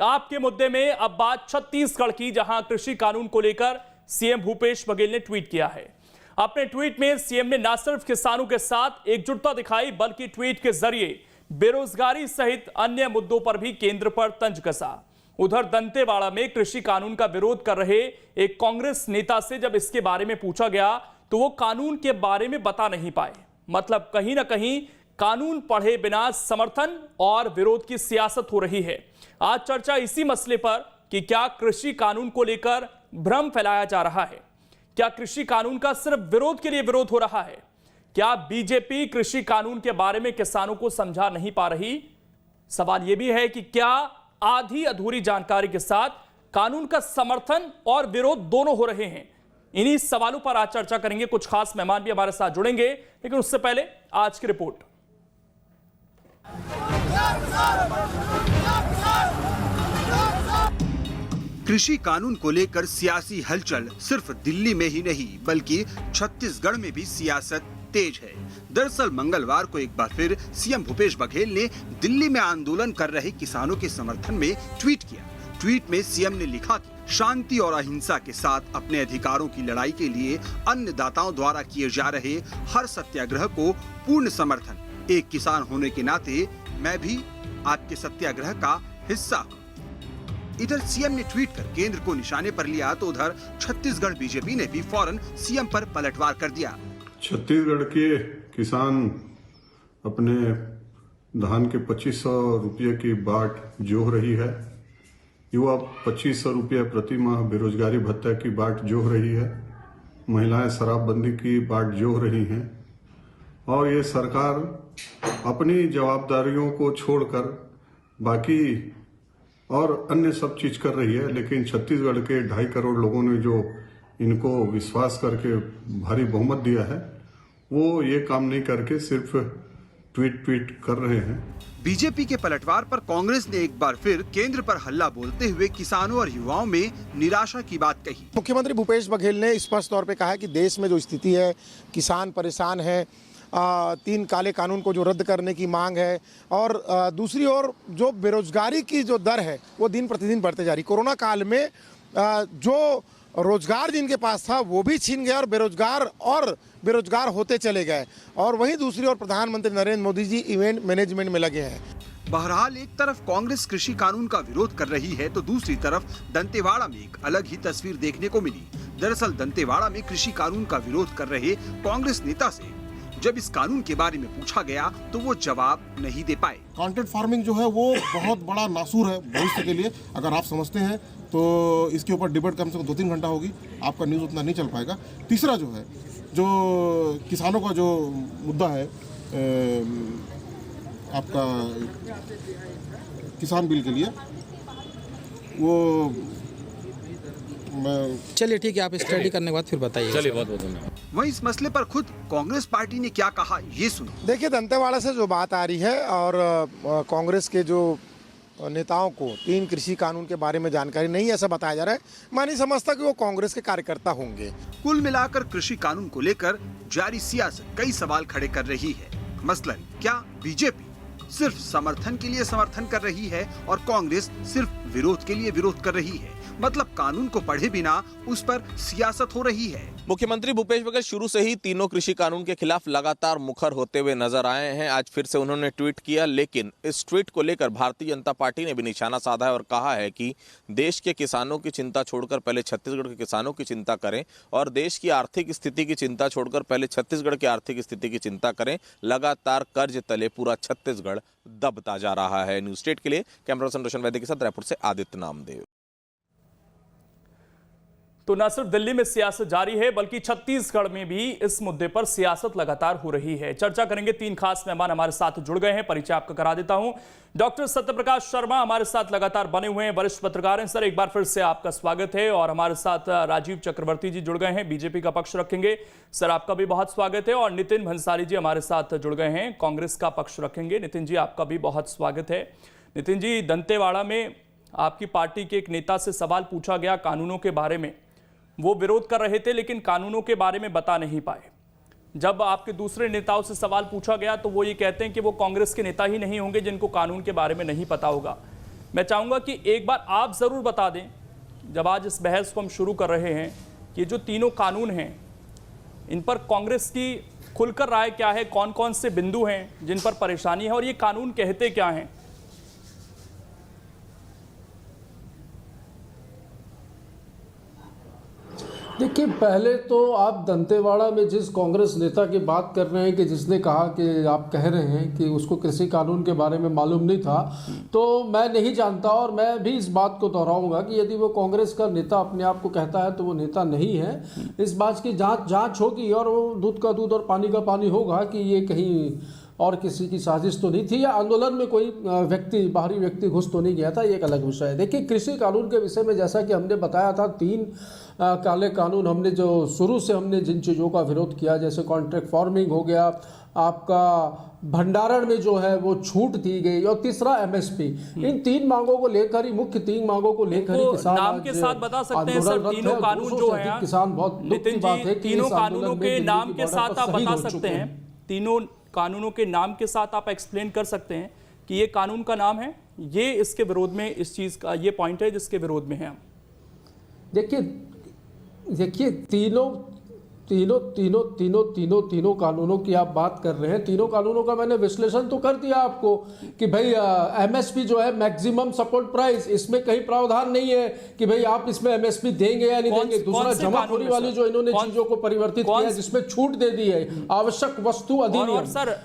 आपके मुद्दे में अब बात छत्तीसगढ़ की, जहां कृषि कानून को लेकर सीएम भूपेश बघेल ने ट्वीट किया है। अपने ट्वीट में सीएम ने न सिर्फ किसानों के साथ एकजुटता दिखाई, बल्कि ट्वीट के जरिए बेरोजगारी सहित अन्य मुद्दों पर भी केंद्र पर तंज कसा। उधर दंतेवाड़ा में कृषि कानून का विरोध कर रहे एक कांग्रेस नेता से जब इसके बारे में पूछा गया तो वो कानून के बारे में बता नहीं पाए। मतलब कहीं ना कहीं कानून पढ़े बिना समर्थन और विरोध की सियासत हो रही है। आज चर्चा इसी मसले पर कि क्या कृषि कानून को लेकर भ्रम फैलाया जा रहा है, क्या कृषि कानून का सिर्फ विरोध के लिए विरोध हो रहा है, क्या बीजेपी कृषि कानून के बारे में किसानों को समझा नहीं पा रही। सवाल यह भी है कि क्या आधी अधूरी जानकारी के साथ कानून का समर्थन और विरोध दोनों हो रहे हैं। इन्हीं सवालों पर आज चर्चा करेंगे। कुछ खास मेहमान भी हमारे साथ जुड़ेंगे, लेकिन उससे पहले आज की रिपोर्ट। कृषि कानून को लेकर सियासी हलचल सिर्फ दिल्ली में ही नहीं बल्कि छत्तीसगढ़ में भी सियासत तेज है। दरअसल मंगलवार को एक बार फिर सीएम भूपेश बघेल ने दिल्ली में आंदोलन कर रहे किसानों के समर्थन में ट्वीट किया। ट्वीट में सीएम ने लिखा कि शांति और अहिंसा के साथ अपने अधिकारों की लड़ाई के लिए अन्नदाताओं द्वारा किए जा रहे हर सत्याग्रह को पूर्ण समर्थन। एक किसान होने के नाते मैं भी आपके सत्याग्रह का हिस्सा हूँ। इधर सीएम ने ट्वीट कर केंद्र को निशाने पर लिया तो उधर छत्तीसगढ़ बीजेपी ने भी फौरन सीएम पर पलटवार कर दिया। छत्तीसगढ़ के किसान अपने धान के 2500 रुपये की बाट जोह रही है। युवा 2500 रुपये प्रति माह बेरोजगारी भत्ता की बाट जोह रही है। महिलाएं शराबबंदी की बाट जोह रही हैं और ये सरकार अपनी जवाबदारियों को छोड़कर बाकी और अन्य सब चीज कर रही है। लेकिन छत्तीसगढ़ के 2.5 करोड़ लोगों ने जो इनको विश्वास करके भारी बहुमत दिया है, वो ये काम नहीं करके सिर्फ ट्वीट कर रहे हैं। बीजेपी के पलटवार पर कांग्रेस ने एक बार फिर केंद्र पर हल्ला बोलते हुए किसानों और युवाओं में निराशा की बात कही। मुख्यमंत्री भूपेश बघेल ने स्पष्ट तौर पे कहा है कि देश में जो स्थिति है, किसान परेशान है, 3 काले कानून को जो रद्द करने की मांग है और दूसरी ओर जो बेरोजगारी की जो दर है वो दिन प्रतिदिन बढ़ते जा रही। कोरोना काल में जो रोजगार जिनके पास था वो भी छीन गया और बेरोजगार होते चले गए। और वहीं दूसरी ओर प्रधानमंत्री नरेंद्र मोदी जी इवेंट मैनेजमेंट में लगे हैं। बहरहाल एक तरफ कांग्रेस कृषि कानून का विरोध कर रही है तो दूसरी तरफ दंतेवाड़ा में एक अलग ही तस्वीर देखने को मिली। दरअसल दंतेवाड़ा में कृषि कानून का विरोध कर रहे कांग्रेस नेता से जब इस कानून के बारे में पूछा गया तो वो जवाब नहीं दे पाए। कॉन्ट्रैक्ट फार्मिंग जो है वो बहुत बड़ा नासूर है भविष्य के लिए। अगर आप समझते हैं तो इसके ऊपर डिबेट कम से कम 2-3 घंटा होगी, आपका न्यूज़ उतना नहीं चल पाएगा। तीसरा जो है, जो किसानों का जो मुद्दा है आपका किसान बिल के लिए, वो चलिए ठीक है, आप स्टडी करने के बाद फिर बताइए। चलिए, बहुत बहुत धन्यवाद। वहीं इस मसले पर खुद कांग्रेस पार्टी ने क्या कहा, ये सुनो। देखिए, दंतेवाड़ा से जो बात आ रही है और कांग्रेस के जो नेताओं को 3 कृषि कानून के बारे में जानकारी नहीं, ऐसा बताया जा रहा है। मैं नहीं समझता कि वो कांग्रेस के कार्यकर्ता होंगे। कुल मिलाकर कृषि कानून को लेकर जारी सियासत कई सवाल खड़े कर रही है। मसलन क्या बीजेपी सिर्फ समर्थन के लिए समर्थन कर रही है और कांग्रेस सिर्फ विरोध के लिए विरोध कर रही है? मतलब कानून को पढ़े बिना उस पर सियासत हो रही है। मुख्यमंत्री भूपेश बघेल शुरू से ही तीनों कृषि कानून के खिलाफ लगातार मुखर होते हुए नजर आए हैं। आज फिर से उन्होंने ट्वीट किया, लेकिन इस ट्वीट को लेकर भारतीय जनता पार्टी ने भी निशाना साधा है और कहा है कि देश के किसानों की चिंता छोड़कर पहले छत्तीसगढ़ के किसानों की चिंता करें और देश की आर्थिक स्थिति की चिंता छोड़कर पहले छत्तीसगढ़ की आर्थिक स्थिति की चिंता करें। लगातार कर्ज तले पूरा छत्तीसगढ़ दबता जा रहा है। न्यूज स्टेट के लिए कैमरा पर्सन रोशन वैद्य के साथ रायपुर से आदित्य नामदेव। तो न सिर्फ दिल्ली में सियासत जारी है, बल्कि छत्तीसगढ़ में भी इस मुद्दे पर सियासत लगातार हो रही है। चर्चा करेंगे। 3 खास मेहमान हमारे साथ जुड़ गए हैं, परिचय आपका करा देता हूं। डॉक्टर सत्यप्रकाश शर्मा हमारे साथ लगातार बने हुए हैं, वरिष्ठ पत्रकार हैं। सर, एक बार फिर से आपका स्वागत है। और हमारे साथ राजीव चक्रवर्ती जी जुड़ गए हैं, बीजेपी का पक्ष रखेंगे। सर, आपका भी बहुत स्वागत है। और नितिन भंसाली जी हमारे साथ जुड़ गए हैं, कांग्रेस का पक्ष रखेंगे। नितिन जी, आपका भी बहुत स्वागत है। नितिन जी, दंतेवाड़ा में आपकी पार्टी के एक नेता से सवाल पूछा गया कानूनों के बारे में। वो विरोध कर रहे थे लेकिन कानूनों के बारे में बता नहीं पाए। जब आपके दूसरे नेताओं से सवाल पूछा गया तो वो ये कहते हैं कि वो कांग्रेस के नेता ही नहीं होंगे जिनको कानून के बारे में नहीं पता होगा। मैं चाहूँगा कि एक बार आप ज़रूर बता दें, जब आज इस बहस को हम शुरू कर रहे हैं, कि जो तीनों कानून हैं इन पर कांग्रेस की खुलकर राय क्या है, कौन कौन से बिंदु हैं जिन पर परेशानी है और ये कानून कहते क्या हैं? देखिए, पहले तो आप दंतेवाड़ा में जिस कांग्रेस नेता की बात कर रहे हैं कि जिसने कहा कि आप कह रहे हैं कि उसको कृषि कानून के बारे में मालूम नहीं था, तो मैं नहीं जानता और मैं भी इस बात को दोहराऊंगा कि यदि वो कांग्रेस का नेता अपने आप को कहता है तो वो नेता नहीं है। इस बात की जांच होगी और वो दूध का दूध और पानी का पानी होगा कि ये कहीं और किसी की साजिश तो नहीं थी या आंदोलन में कोई बाहरी व्यक्ति घुस तो नहीं गया था, ये एक अलग विषय है। देखिए, कृषि कानून के विषय में जैसा कि हमने बताया था, 3 काले कानून हमने जो शुरू से हमने जिन चीज़ों का विरोध किया, जैसे कॉन्ट्रैक्ट फार्मिंग हो गया, आपका भंडारण में जो है वो छूट दी गई, और तीसरा एमएसपी। इन 3 मांगों को लेकर ही, मुख्य 3 मांगों को लेकर ही किसान नाम के साथ बता सकते हैं सर, तीनों कानून जो है, किसान बहुत दुख की बात है कि तीनों कानूनों के नाम के साथ आप बता सकते हैं, तीनों कानूनों के नाम के साथ आप एक्सप्लेन कर सकते हैं कि ये कानून का नाम है, ये इसके विरोध में, इस चीज का ये पॉइंट है जिसके विरोध में है हम। देखिए तीनों कानूनों की आप बात कर रहे हैं। तीनों कानूनों का मैंने विश्लेषण तो कर दिया आपको कि भाई एमएसपी जो है, मैक्सिमम सपोर्ट प्राइस, इसमें कहीं प्रावधान नहीं है कि भाई आप इसमें एमएसपी देंगे या नहीं देंगे। दूसरा, जमाखोरी वाली जो इन्होंने चीजों को परिवर्तित किया है, जिसमें छूट दे दी है, आवश्यक वस्तु अधिनियम, सर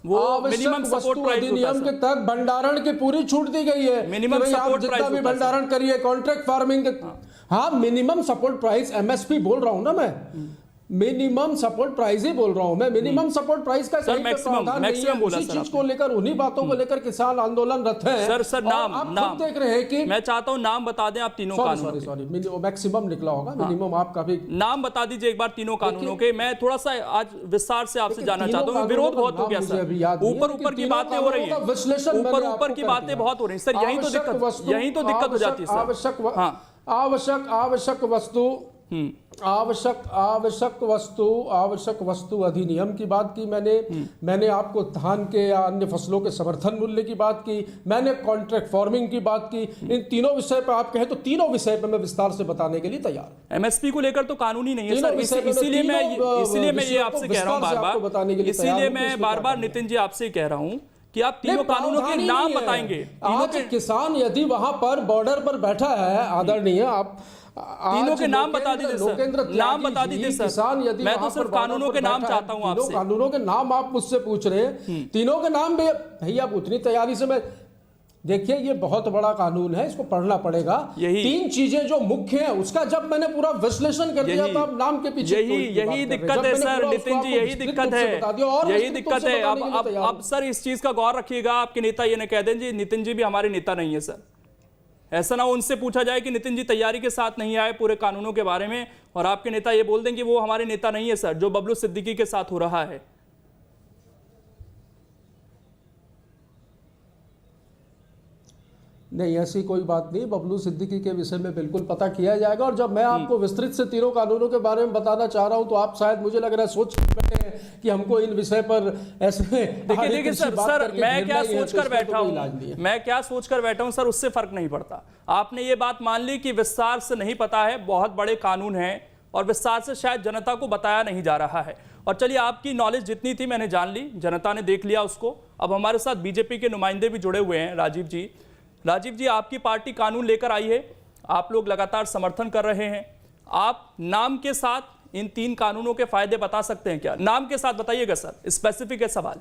वो मिनिमम सपोर्ट प्राइस अधिनियम के तहत भंडारण की पूरी छूट दी गई है। मिनिमम सपोर्ट जितना प्राइस भी भंडारण करिए, कॉन्ट्रैक्ट फार्मिंग, हाँ मिनिमम सपोर्ट प्राइस, एमएसपी बोल रहा हूं ना मैं, मिनिमम सपोर्ट प्राइस ही बोल रहा हूं मैं। मिनिमम सपोर्ट प्राइस का कहीं पे प्रावधान नहीं है। उसी चीज को लेकर, उन्हीं बातों को लेकर किसान आंदोलनरत हैं। सर नाम देख रहे हैं कि मैं चाहता हूं नाम बता दें आप तीनों कानूनों। सॉरी मैक्सिमम निकला होगा, मिनिमम आपका भी नाम बता दीजिए एक बार तीनों कानूनों के। मैं थोड़ा सा आज विस्तार से आपसे जानना चाहता हूँ, विरोध बहुत हो गया सर, ऊपर की बातें हो रही है, ऊपर की बातें बहुत हो रही है सर, यही तो दिक्कत हो जाती है सर। आवश्यक वस्तु अधिनियम की बात की मैंने आपको धान के या अन्य फसलों के समर्थन मूल्य की बात की, मैंने कॉन्ट्रैक्ट फार्मिंग की बात की। इन तीनों विषय पर आप कहें तो तीनों विषय पर मैं विस्तार से बताने के लिए तैयार। एमएसपी को लेकर तो कानून ही नहीं है सर, इसीलिए मैं ये आपसे कह रहा हूं बार बार नितिन जी आपसे कह रहा हूं कि आप तीनों कानूनों के नाम बताएंगे। आज किसान यदि वहां पर बॉर्डर पर बैठा है, आदरणीय, आप तीनों के नाम बता दीजिए सर, नाम बता दीजिए सर। किसान यदि मैं तो सिर्फ कानूनों के नाम चाहता हूं आपसे। कानूनों के नाम आप मुझसे पूछ रहे हैं, तीनों के नाम भी भैया उतनी तैयारी से मैं, देखिए ये बहुत बड़ा कानून है, इसको पढ़ना पड़ेगा। 3 चीजें जो मुख्य हैं उसका जब मैंने पूरा विश्लेषण कर दिया तो आप नाम के पीछे यही दिक्कत है सर नितिन जी, यही दिक्कत है। अब सर इस चीज का गौर रखिएगा, आपके नेता ये न कह दें जी नितिन जी भी हमारे नेता नहीं है सर। ऐसा ना उनसे पूछा जाए कि नितिन जी तैयारी के साथ नहीं आए पूरे कानूनों के बारे में, और आपके नेता ये बोल दें कि वो हमारे नेता नहीं है सर, जो बबलू सिद्दीकी के साथ हो रहा है। नहीं, ऐसी कोई बात नहीं। बबलू सिद्दीकी के विषय में बिल्कुल पता किया जाएगा, और जब मैं आपको विस्तृत से तीनों कानूनों के बारे में बताना चाह रहा हूं तो आप शायद, मुझे लग रहा है, सोच बैठे हैं कि हमको इन विषय पर ऐसे देखिए सर मैं क्या सोचकर बैठा हूं सर, उससे फर्क नहीं पड़ता। आपने ये बात मान ली कि विस्तार से नहीं पता है, बहुत बड़े कानून हैं और विस्तार से शायद जनता को बताया नहीं जा रहा है। और चलिए, आपकी नॉलेज जितनी थी मैंने जान ली, जनता ने देख लिया उसको। अब हमारे साथ बीजेपी के नुमाइंदे भी जुड़े हुए हैं, राजीव जी आपकी पार्टी कानून लेकर आई है, आप लोग लगातार समर्थन कर रहे हैं, आप नाम के साथ इन 3 कानूनों के फायदे बता सकते हैं क्या? नाम के साथ बताइएगा सर, स्पेसिफिक है सवाल।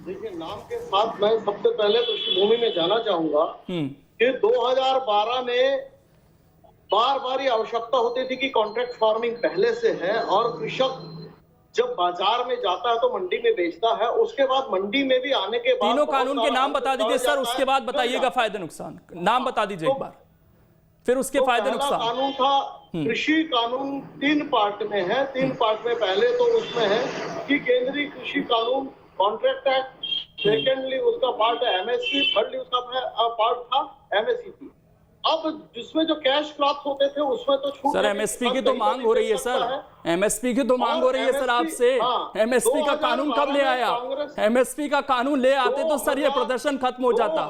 देखिए, नाम के साथ मैं सबसे पहले पृष्ठभूमि में जाना चाहूंगा कि 2012 में बार ये आवश्यकता होती थी कि कॉन्ट्रैक्ट फार्मिंग पहले से है, और कृषक जब बाजार में जाता है तो मंडी में बेचता है, उसके बाद मंडी में भी आने के बाद तीनों कानून के नाम बता दीजिए सर, उसके बाद बताइएगा फायदे नुकसान। नाम बता दीजिए एक बार, फिर उसके फायदे नुकसान। कानून था कृषि कानून, 3 पार्ट में है। 3 पार्ट में पहले तो उसमें है कि केंद्रीय कृषि कानून कॉन्ट्रैक्ट एक्ट, सेकेंडली उसका पार्ट है एमएसपी, थर्डली उसका पार्ट था एमएसपी। अब जिसमें जो कैश प्राप्त होते थे उसमें तो छूट। सर एमएसपी की तो मांग हो रही है सर, एमएसपी की तो मांग हो रही है सर आपसे। एमएसपी का कानून कब ले आया? एमएसपी का कानून ले आते तो सर ये प्रदर्शन खत्म हो जाता।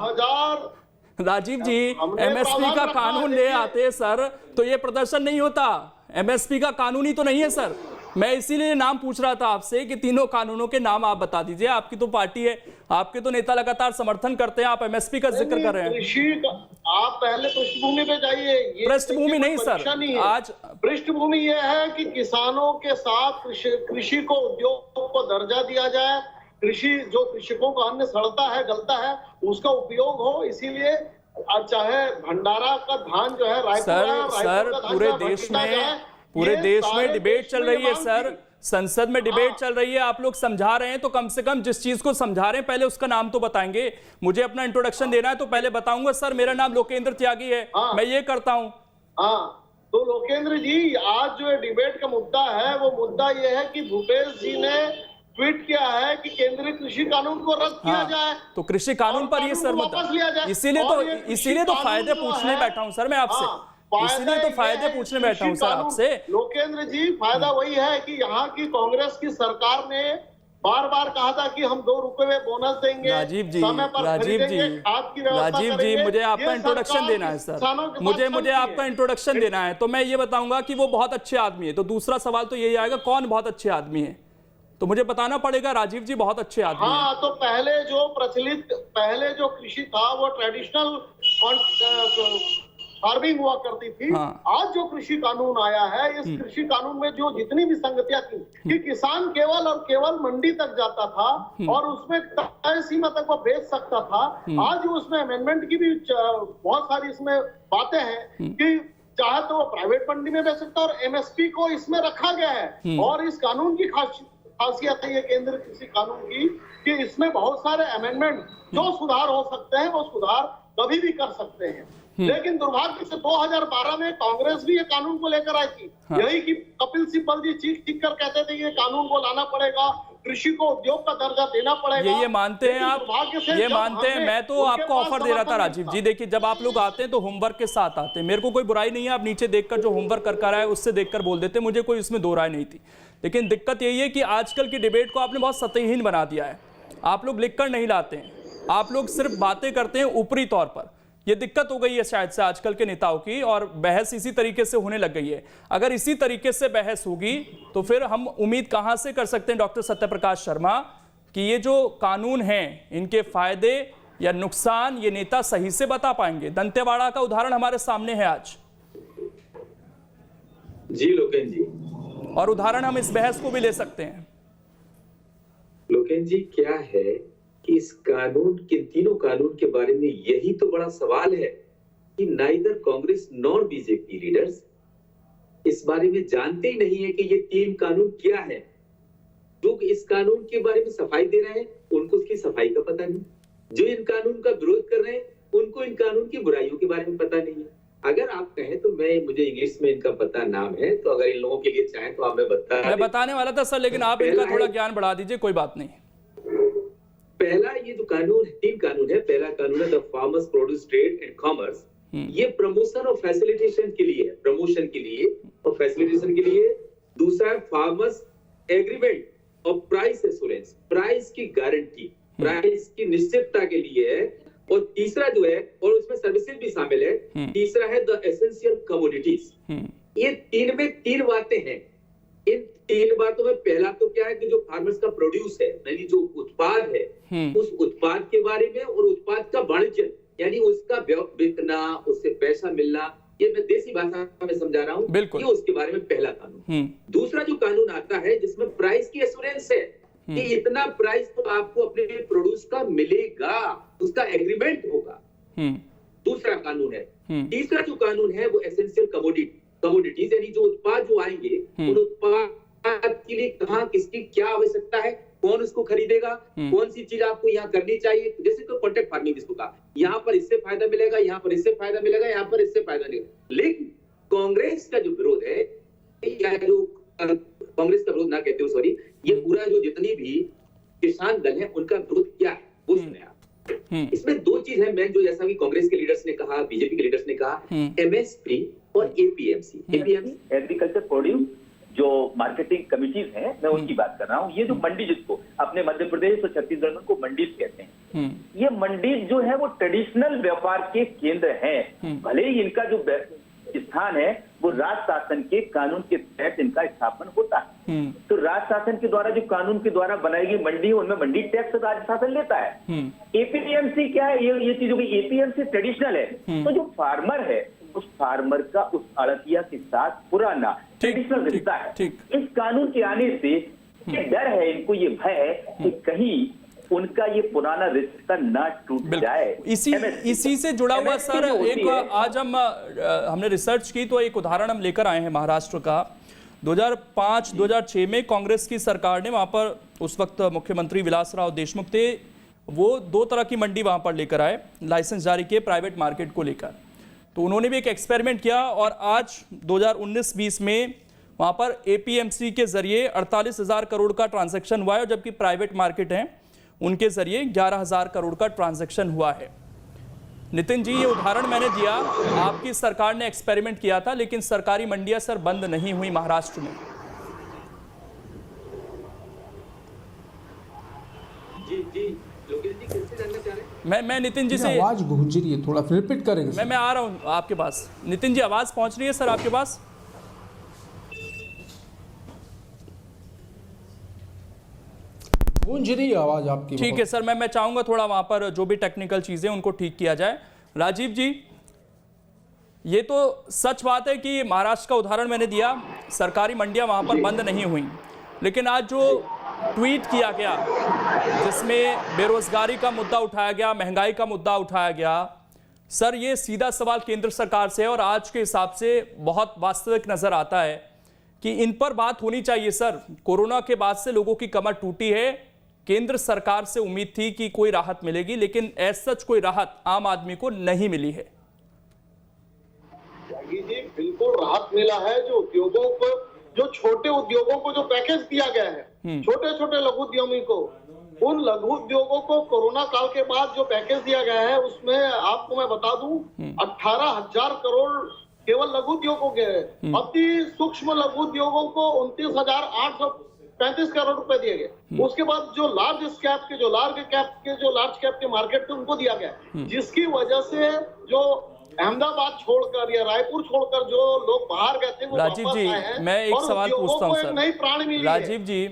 राजीव जी, एमएसपी का कानून ले आते सर तो ये प्रदर्शन नहीं होता। एमएसपी का कानून ही तो नहीं है सर। मैं इसीलिए नाम पूछ रहा था आपसे कि तीनों कानूनों के नाम आप बता दीजिए। आपकी तो पार्टी है, आपके तो नेता लगातार समर्थन करते हैं, आप एमएसपी का जिक्र कर रहे हैं। आप पहले पृष्ठभूमि पे जाइए। पृष्ठभूमि नहीं सर, आज पृष्ठभूमि ये है कि किसानों के साथ कृषि को उद्योग को दर्जा दिया जाए, कृषि जो कृषकों का अन्न सड़ता है गलता है उसका उपयोग हो, इसीलिए चाहे भंडारा का धान जो है सर पूरे देश में डिबेट चल रही है सर, संसद में डिबेट चल रही है, आप लोग समझा रहे हैं तो कम से कम जिस चीज को समझा रहे हैं पहले उसका नाम तो बताएंगे। मुझे अपना इंट्रोडक्शन देना है तो पहले बताऊंगा सर मेरा नाम लोकेंद्र त्यागी है, मैं ये करता हूँ। तो लोकेंद्र जी, आज जो डिबेट का मुद्दा है वो मुद्दा ये है कि भूपेश जी ने ट्वीट किया है कि केंद्रीय कृषि कानून को रद्द किया जाए। तो कृषि कानून पर ये सर मुद्दा, इसीलिए तो फायदे पूछने बैठा हूं सर मैं आपसे, इसीलिए तो फायदे पूछने बैठा हूं सर आपसे। लोकेंद्र जी, फायदा वही है कि यहाँ की कांग्रेस की सरकार ने बार बार कहा था कि हम 2 रुपए में बोनस देंगे, राजीव जी मुझे आपका इंट्रोडक्शन देना है सर, मुझे आपका इंट्रोडक्शन देना है। तो मैं ये बताऊंगा कि वो बहुत अच्छे आदमी है, तो दूसरा सवाल तो यही आएगा कौन बहुत अच्छे आदमी है, तो मुझे बताना पड़ेगा। राजीव जी बहुत अच्छे आदमी हैं। तो पहले जो कृषि था वो ट्रेडिशनल फार्मिंग हुआ करती थी। आज जो कृषि कानून आया है, इस कृषि कानून में जो जितनी भी संगतियां थी कि किसान केवल और केवल मंडी तक जाता था और उसमें तय सीमा तक वो बेच सकता था, आज उसमें अमेंडमेंट की भी बहुत सारी इसमें बातें हैं कि चाहे तो वो प्राइवेट मंडी में बेच सकता है और एमएसपी को इसमें रखा गया है। और इस कानून की खासियत है ये केंद्रीय कृषि कानून की कि इसमें बहुत सारे अमेंडमेंट जो सुधार हो सकते हैं वो सुधार कभी भी कर सकते हैं। लेकिन दुर्भाग्य से 2012 में कांग्रेस भी ये कानून को लेकर आई थी। यही कि कपिल सिब्बल जी चीख कर कहते थे ये कानून को लाना पड़ेगा, कृषि को उद्योग का दर्जा देना पड़ेगा। ये मानते हैं आप, ये मानते हैं। मैं तो आपको ऑफर दे रहा था राजीव जी, देखिए जब आप लोग आते हैं तो होमवर्क के साथ आते हैं, मेरे को कोई बुराई नहीं है, आप नीचे देखकर जो होमवर्क कर रहा है उससे देखकर बोल देते, मुझे कोई इसमें दो राय नहीं थी। लेकिन दिक्कत यही है कि आजकल की डिबेट को आपने बहुत सतहीन बना दिया है। आप लोग लिखकर नहीं लाते हैं, आप लोग सिर्फ बातें करते हैं ऊपरी तौर पर। यह दिक्कत हो गई है शायद से आजकल के नेताओं की, और बहस इसी तरीके से होने लग गई है। अगर इसी तरीके से बहस होगी तो फिर हम उम्मीद कहां से कर सकते हैं डॉक्टर सत्यप्रकाश शर्मा कि ये जो कानून हैं इनके फायदे या नुकसान ये नेता सही से बता पाएंगे? दंतेवाड़ा का उदाहरण हमारे सामने है आज जी लोकेन जी, और उदाहरण हम इस बहस को भी ले सकते हैं। लोकेन जी, क्या है कि इस कानून के तीनों कानून के बारे में यही तो बड़ा सवाल है कि neither Congress nor BJP leaders इस बारे में जानते ही नहीं है कि ये तीन कानून क्या है। जो इस कानून के बारे में सफाई दे रहे हैं उनको उसकी सफाई का पता नहीं, जो इन कानून का विरोध कर रहे हैं उनको इन कानून की बुराइयों के बारे में पता नहीं है। अगर आप कहें तो मुझे इंग्लिश में इनका पता नाम है, तो अगर इन लोगों के लिए चाहें तो आप मैं बताने वाला था सर, लेकिन आप इनका थोड़ा ज्ञान बढ़ा दीजिए, कोई बात नहीं। पहला ये जो कानून, तीन कानून है। पहला कानून है the farmers produce trade and commerce. ये प्रमोशन और फैसिलिटेशन के लिए है, प्रमोशन के लिए और फैसिलिटेशन के लिए। दूसरा है फार्मर्स एग्रीमेंट और प्राइस एश्योरेंस, प्राइस की गारंटी, प्राइस की निश्चितता के लिए है। और तीसरा जो है, और उसमें सर्विसेज भी शामिल है, तीसरा है द एसेंशियल कमोडिटीज। ये तीन में तीन बातें हैं। इन तीन बातों में पहला तो क्या है कि जो फार्मर्स का प्रोड्यूस है, यानी जो उत्पाद है, उस उत्पाद के बारे में और उत्पाद का वाणिज्य यानी उसका बिकना, उससे पैसा मिलना, ये मैं देसी भाषा में समझा रहा हूँ, ये उसके बारे में पहला कानून। दूसरा जो कानून आता है जिसमें प्राइस की एश्योरेंस है कि इतना प्राइस तो आपको अपने प्रोड्यूस का मिलेगा, उसका एग्रीमेंट होगा, दूसरा कानून है। तीसरा जो कानून है वो एसेंशियल कमोडिटीज यानी जो उत्पाद जो आएंगे उन उत्पाद के लिए कहाँ किसकी क्या आवश्यकता है, कौन उसको खरीदेगा, कौन सी चीज आपको यहाँ करनी चाहिए। जैसे कोई कॉन्ट्रैक्ट फार्मिंग जिसको कहा, यहाँ पर इससे फायदा मिलेगा, यहाँ पर इससे फायदा मिलेगा, यहाँ पर इससे फायदा मिलेगा। लेकिन कांग्रेस का जो विरोध है, या जो कांग्रेस का विरोध ना कहते हो, सॉरी, ये पूरा जो जितनी भी किसान दल है उनका विरोध क्या है वो सुने आप। इसमें दो चीज है मैं जो जैसा कि कांग्रेस के लीडर्स ने कहा, बीजेपी के लीडर्स ने कहा, एमएसपी और एपीएमसी। एपीएमसी एग्रीकल्चर प्रोड्यूस जो मार्केटिंग कमिटीज हैं, मैं उनकी बात कर रहा हूँ। ये जो मंडी, जिसको अपने मध्य प्रदेश और छत्तीसगढ़ में को मंडीज कहते हैं, ये मंडीज जो है वो ट्रेडिशनल व्यापार के केंद्र हैं। भले ही इनका जो स्थान है वो राज्य शासन के कानून के तहत इनका स्थापन होता है, तो राज्य शासन के द्वारा जो कानून के द्वारा बनाई गई मंडी है उनमें मंडी टैक्स राज्य शासन लेता है। एपीएमसी क्या है, ये चीजों की एपीएमसी ट्रेडिशनल है, तो जो फार्मर है उस फार्मर का उस आड़तिया के साथ पुराना ट्रेडिशनल रिश्ता है। इस कानून के आने से ये डर है, इनको ये भय है कि कहीं उनका ये पुराना रिश्ता ना टूट जाए। इसी से जुड़ा हुआ सर एक आज हमने रिसर्च की तो एक उदाहरण हम लेकर आए हैं महाराष्ट्र का। 2005-2006 में कांग्रेस की सरकार ने वहां पर, उस वक्त मुख्यमंत्री विलासराव देशमुख थे, वो दो तरह की मंडी वहां पर लेकर आए, लाइसेंस जारी किए प्राइवेट मार्केट को लेकर। तो उन्होंने भी एक एक्सपेरिमेंट किया और आज 2019-20 में वहां पर एपीएमसी के जरिए 48,000 करोड़ का ट्रांजैक्शन हुआ है, जबकि प्राइवेट मार्केट है उनके जरिए 11,000 करोड़ का ट्रांजैक्शन हुआ है। नितिन जी, ये उदाहरण मैंने दिया, आपकी सरकार ने एक्सपेरिमेंट किया था, लेकिन सरकारी मंडियां सर बंद नहीं हुई महाराष्ट्र में। जी लोकेश जी किससे जानना चाह रहे हैं? मैं नितिन जी से, आवाज गूंज रही है, थोड़ा रिपीट करेंगे। मैं आ रहा हूं आपके पास। नितिन जी, आवाज पहुंच रही है सर आपके पास? गूंज रही है आवाज आपकी। ठीक है सर, मैं चाहूंगा थोड़ा वहां पर जो भी टेक्निकल चीजें उनको ठीक किया जाए। राजीव जी, ये तो सच बात है कि महाराष्ट्र का उदाहरण मैंने दिया, सरकारी मंडियां वहां पर बंद नहीं हुई, लेकिन आज जो ट्वीट किया गया जिसमें बेरोजगारी का मुद्दा उठाया गया, महंगाई का मुद्दा उठाया गया, सर ये सीधा सवाल केंद्र सरकार से है और आज के हिसाब से बहुत वास्तविक नजर आता है कि इन पर बात होनी चाहिए। सर, कोरोना के बाद से लोगों की कमर टूटी है, केंद्र सरकार से उम्मीद थी कि कोई राहत मिलेगी, लेकिन ऐसा कोई राहत आम आदमी को नहीं मिली है। जी बिल्कुल राहत मिला है। जो उद्योगों को, जो छोटे उद्योगों को जो पैकेज दिया गया है, छोटे छोटे लघु उद्यमी को, उन लघु उद्योगों को कोरोना काल के बाद जो पैकेज दिया गया है उसमें आपको मैं बता दूं 18,000 करोड़ केवल लघु उद्योगों के, अति सूक्ष्म लघु उद्योगों को 29,835 करोड़ रुपए दिए गए। उसके बाद जो लार्ज कैप के मार्केट थे उनको दिया गया, जिसकी वजह से जो अहमदाबाद छोड़कर या रायपुर छोड़कर जो लोग बाहर गए थे वो राजीव वापस जी, आए हैं। मैं एक सवाल पूछता हूं सर। नई प्राण मिली राजीव जी,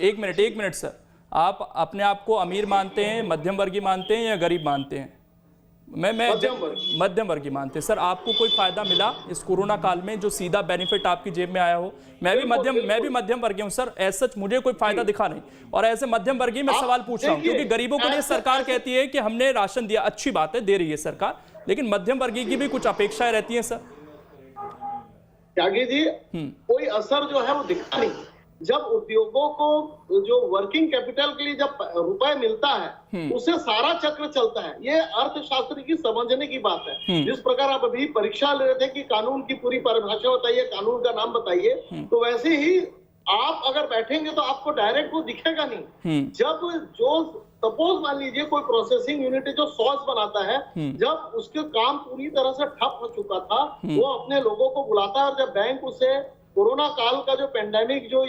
एक मिनट सर, आप अपने आप को अमीर मानते हैं, मध्यम वर्गीय मानते हैं या गरीब मानते हैं? मैं मध्यम वर्गीय मानते हैं। सर, आपको कोई फायदा मिला इस कोरोना काल में, जो सीधा बेनिफिट आपकी जेब में आया हो? मैं भी मध्यम वर्गीय हूं सर, ऐसा मुझे कोई फायदा दिखा नहीं, और ऐसे मध्यम वर्गीय में सवाल पूछ रहा हूं क्योंकि गरीबों के लिए सरकार कहती है कि हमने राशन दिया, अच्छी बात है, दे रही है सरकार, लेकिन मध्यम वर्गीय की भी कुछ अपेक्षाएं रहती हैं सर। त्यागी जी, कोई असर जो है वो दिखता नहीं। जब उद्योगों को जो वर्किंग कैपिटल के लिए जब रुपए मिलता है उससे सारा चक्र चलता है। ये अर्थशास्त्र की समझने की बात है। जिस प्रकार आप अभी परीक्षा ले रहे थे कि कानून की पूरी परिभाषा बताइए, कानून का नाम बताइए, तो वैसे ही आप अगर बैठेंगे तो आपको डायरेक्ट वो दिखेगा नहीं। जब जो सपोज मान लीजिए कोई प्रोसेसिंग यूनिट जो सॉस बनाता है, जब उसके काम पूरी तरह से ठप हो चुका था, वो अपने लोगों को बुलाता है और जब बैंक उसे कोरोना काल का जो पेंडेमिक जो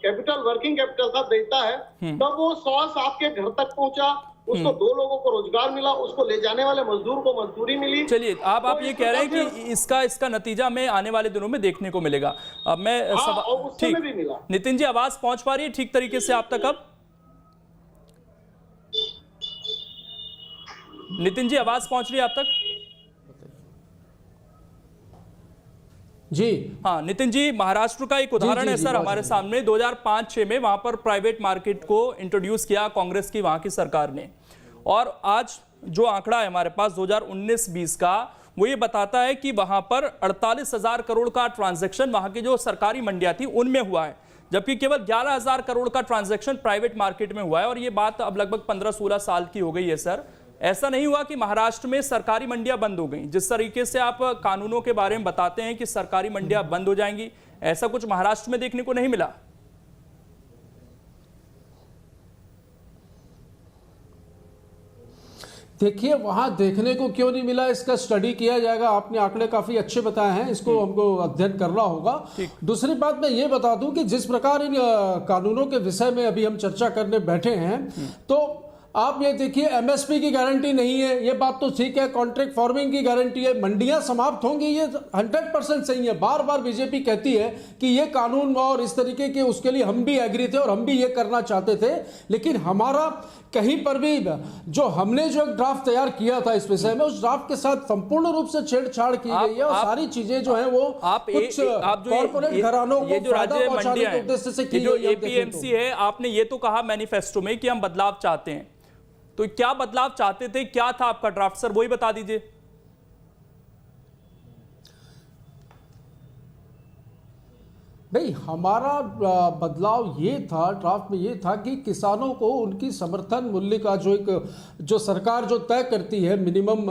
कैपिटल, वर्किंग कैपिटल था देता है, तब वो सॉस आपके घर तक पहुंचा, उसको 2 लोगों को रोजगार मिला, उसको ले जाने वाले मजदूर को मजदूरी मिली। चलिए, आप ये कह रहे हैं कि इसका नतीजा में आने वाले दिनों में देखने को मिलेगा। अब मैं ठीक, भी मिला। नितिन जी, आवाज पहुंच पा रही है ठीक तरीके से आप तक? अब नितिन जी, आवाज पहुंच रही है आप तक? जी हाँ नितिन जी, महाराष्ट्र का एक उदाहरण है सर हमारे सामने। 2005-6 में वहां पर प्राइवेट मार्केट को इंट्रोड्यूस किया कांग्रेस की वहां की सरकार ने, और आज जो आंकड़ा है हमारे पास 2019-20 का, वो ये बताता है कि वहां पर 48,000 करोड़ का ट्रांजैक्शन वहां की जो सरकारी मंडियां थी उनमें हुआ है, जबकि केवल 11,000 करोड़ का ट्रांजैक्शन प्राइवेट मार्केट में हुआ है। और ये बात अब लगभग 15-16 साल की हो गई है सर। ऐसा नहीं हुआ कि महाराष्ट्र में सरकारी मंडियां बंद हो गई। जिस तरीके से आप कानूनों के बारे में बताते हैं कि सरकारी मंडियां बंद हो जाएंगी, ऐसा कुछ महाराष्ट्र में देखने को नहीं मिला। देखिए वहां देखने को क्यों नहीं मिला, इसका स्टडी किया जाएगा। आपने आंकड़े काफी अच्छे बताए हैं, इसको हमको अध्ययन करना होगा। दूसरी बात मैं ये बता दूं कि जिस प्रकार इन कानूनों के विषय में अभी हम चर्चा करने बैठे हैं, तो आप ये देखिए एमएसपी की गारंटी नहीं है, ये बात तो ठीक है। कॉन्ट्रैक्ट फार्मिंग की गारंटी है, मंडियां समाप्त होंगी, ये 100% सही है। बार बार बीजेपी कहती है कि ये कानून और इस तरीके के, उसके लिए हम भी एग्री थे और हम भी ये करना चाहते थे, लेकिन हमारा कहीं पर भी जो हमने जो ड्राफ्ट तैयार किया था इस विषय में, उस ड्राफ्ट के साथ संपूर्ण रूप से छेड़छाड़ की गई है और सारी चीजें जो है वो कुछ कॉर्पोरेट घरानों को फायदा पहुंचाने के उद्देश्य से की गई है। एपीएमसी है, आपने ये तो कहा मैनिफेस्टो में कि हम बदलाव चाहते हैं, तो क्या बदलाव चाहते थे, क्या था आपका ड्राफ्ट सर, वही बता दीजिए। नहीं, हमारा बदलाव ये था, ड्राफ्ट में ये था कि किसानों को उनकी समर्थन मूल्य का जो सरकार जो तय करती है मिनिमम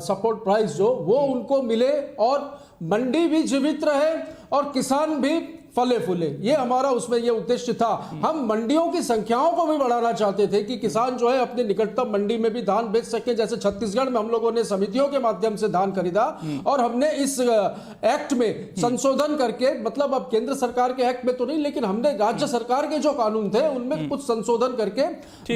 सपोर्ट प्राइस वो उनको मिले और मंडी भी जीवित रहे और किसान भी फले फूले, ये हमारा उसमें ये उद्देश्य था। हम मंडियों की संख्याओं को भी बढ़ाना चाहते थे कि किसान जो है अपने निकटतम मंडी में भी धान बेच सके। जैसे छत्तीसगढ़ में हम लोगों ने समितियों के माध्यम से धान खरीदा और हमने इस एक्ट में संशोधन करके, मतलब अब केंद्र सरकार के एक्ट में तो नहीं, लेकिन हमने राज्य सरकार के जो कानून थे उनमें कुछ संशोधन करके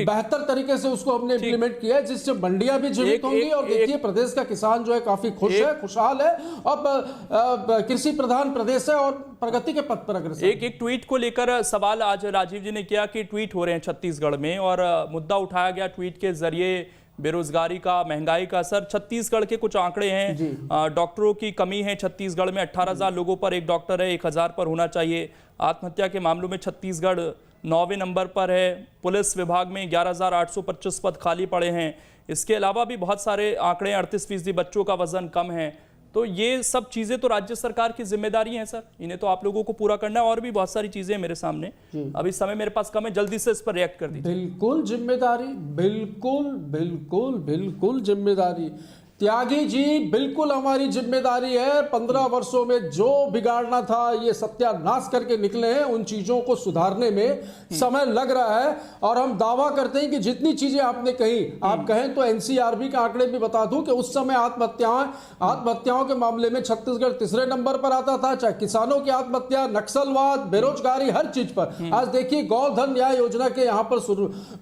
बेहतर तरीके से उसको हमने इम्प्लीमेंट किया है, जिससे मंडियां भी जीवित होंगी। और देखिए प्रदेश का किसान जो है काफी खुश है, खुशहाल है और कृषि प्रधान प्रदेश है और प्रगति के पथ। एक ट्वीट को लेकर सवाल आज राजीव जी ने किया कि ट्वीट हो रहे हैं छत्तीसगढ़ में और मुद्दा उठाया गया ट्वीट के जरिए बेरोजगारी का, महंगाई का। सर छत्तीसगढ़ के कुछ आंकड़े हैं, डॉक्टरों की कमी है छत्तीसगढ़ में, 18,000 लोगों पर एक डॉक्टर है, 1,000 पर होना चाहिए। आत्महत्या के मामलों में छत्तीसगढ़ 9वें नंबर पर है। पुलिस विभाग में 11,825 पद खाली पड़े हैं। इसके अलावा भी बहुत सारे आंकड़े, 38% बच्चों का वजन कम है। तो ये सब चीजें तो राज्य सरकार की जिम्मेदारी है सर, इन्हें तो आप लोगों को पूरा करना है। और भी बहुत सारी चीजें मेरे सामने, अभी समय मेरे पास कम है, जल्दी से इस पर रिएक्ट कर दीजिए। बिल्कुल जिम्मेदारी, बिल्कुल बिल्कुल बिल्कुल जिम्मेदारी। त्यागी जी, बिल्कुल हमारी जिम्मेदारी है। 15 वर्षों में जो बिगाड़ना था ये सत्यानाश करके निकले हैं, उन चीजों को सुधारने में समय लग रहा है। और हम दावा करते हैं कि जितनी चीजें आपने कही, आप कहें तो एनसीआरबी के आंकड़े भी बता दूं कि उस समय आत्महत्याओं के मामले में छत्तीसगढ़ 3रे नंबर पर आता था, चाहे किसानों की आत्महत्या, नक्सलवाद, बेरोजगारी, हर चीज पर। आज देखिए गौधन न्याय योजना के यहाँ पर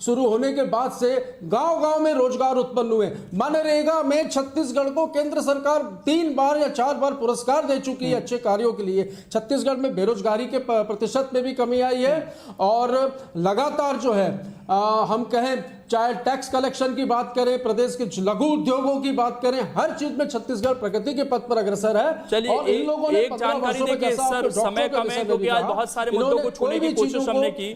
शुरू होने के बाद से गांव गांव में रोजगार उत्पन्न हुए। मनरेगा में छत्तीसगढ़ को केंद्र सरकार 3 बार या 4 बार पुरस्कार दे चुकी है अच्छे कार्यों के लिए। छत्तीसगढ़ में बेरोजगारी के प्रतिशत में भी कमी आई है और लगातार जो है हम कहें, चाहे टैक्स कलेक्शन की बात करें, प्रदेश के लघु उद्योगों की बात करें, हर चीज में छत्तीसगढ़ प्रगति के पथ पर अग्रसर है। चलिए एक जानकारी देंगे सर, समय कम है क्योंकि आज बहुत सारे मुद्दों को छूने की कोशिश हमने की।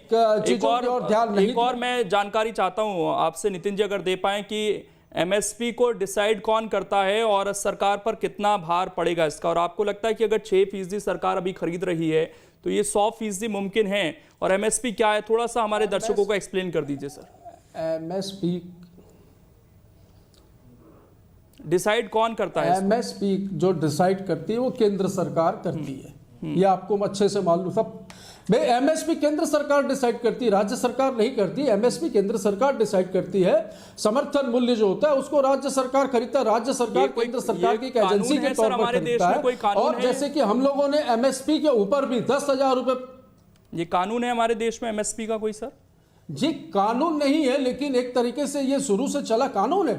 एक और मैं जानकारी चाहता हूं आपसे नितिन जी, अगर दे पाए कि एमएसपी को डिसाइड कौन करता है और सरकार पर कितना भार पड़ेगा इसका। और आपको लगता है कि अगर 6% सरकार अभी खरीद रही है तो ये 100% मुमकिन है? और एमएसपी क्या है, थोड़ा सा हमारे दर्शकों को एक्सप्लेन कर दीजिए सर। एमएसपी डिसाइड कौन करता है? एमएसपी जो डिसाइड करती है वो केंद्र सरकार करती है, ये आपको अच्छे से मालूम। सब एमएसपी केंद्र सरकार डिसाइड करती है, राज्य सरकार नहीं करती। एमएसपी केंद्र सरकार डिसाइड करती है। समर्थन मूल्य जो होता है उसको राज्य सरकार खरीदता है। राज्य सरकार केंद्र सरकार की एक एजेंसी के तौर पर खरीदता है। और जैसे कि हम लोगों ने एमएसपी के ऊपर भी 10,000 रुपए, ये कानून है हमारे देश में एमएसपी का कोई सर? जी कानून नहीं है, लेकिन एक तरीके से ये शुरू से चला कानून है।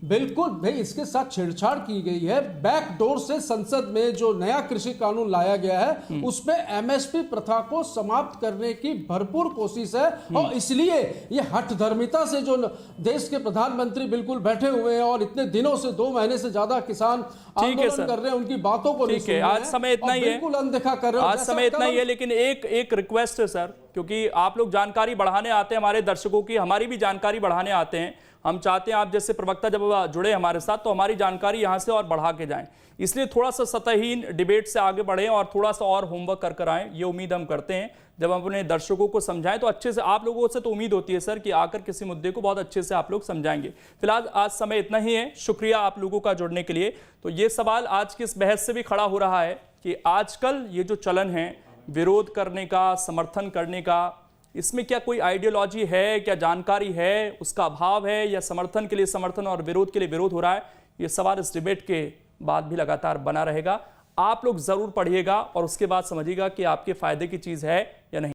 बिल्कुल भाई, इसके साथ छेड़छाड़ की गई है। बैकडोर से संसद में जो नया कृषि कानून लाया गया है उसमें एमएसपी प्रथा को समाप्त करने की भरपूर कोशिश है। और इसलिए ये हठधर्मिता से जो देश के प्रधानमंत्री बिल्कुल बैठे हुए हैं और इतने दिनों से 2 महीने से ज्यादा किसान आंदोलन कर रहे हैं, उनकी बातों को नहीं सुन रहे हैं। आज समय इतना ही है, बिल्कुल अनदेखा कर रहे हैं। आज समय इतना ही है, लेकिन एक रिक्वेस्ट है सर, क्योंकि आप लोग जानकारी बढ़ाने आते हैं हमारे दर्शकों की, हमारी भी जानकारी बढ़ाने आते हैं। हम चाहते हैं आप जैसे प्रवक्ता जब जुड़े हमारे साथ तो हमारी जानकारी यहां से और बढ़ा के जाएं। इसलिए थोड़ा सा सतहीन डिबेट से आगे बढ़ें और थोड़ा सा और होमवर्क कर आएं, ये उम्मीद हम करते हैं। जब हम अपने दर्शकों को समझाएं तो अच्छे से, आप लोगों से तो उम्मीद होती है सर कि आकर किसी मुद्दे को बहुत अच्छे से आप लोग समझाएंगे। फिलहाल आज समय इतना ही है, शुक्रिया आप लोगों का जुड़ने के लिए। तो ये सवाल आज की इस बहस से भी खड़ा हो रहा है कि आजकल ये जो चलन है विरोध करने का, समर्थन करने का, इसमें क्या कोई आइडियोलॉजी है, क्या जानकारी है, उसका अभाव है, या समर्थन के लिए समर्थन और विरोध के लिए विरोध हो रहा है? ये सवाल इस डिबेट के बाद भी लगातार बना रहेगा। आप लोग जरूर पढ़िएगा और उसके बाद समझिएगा कि आपके फायदे की चीज है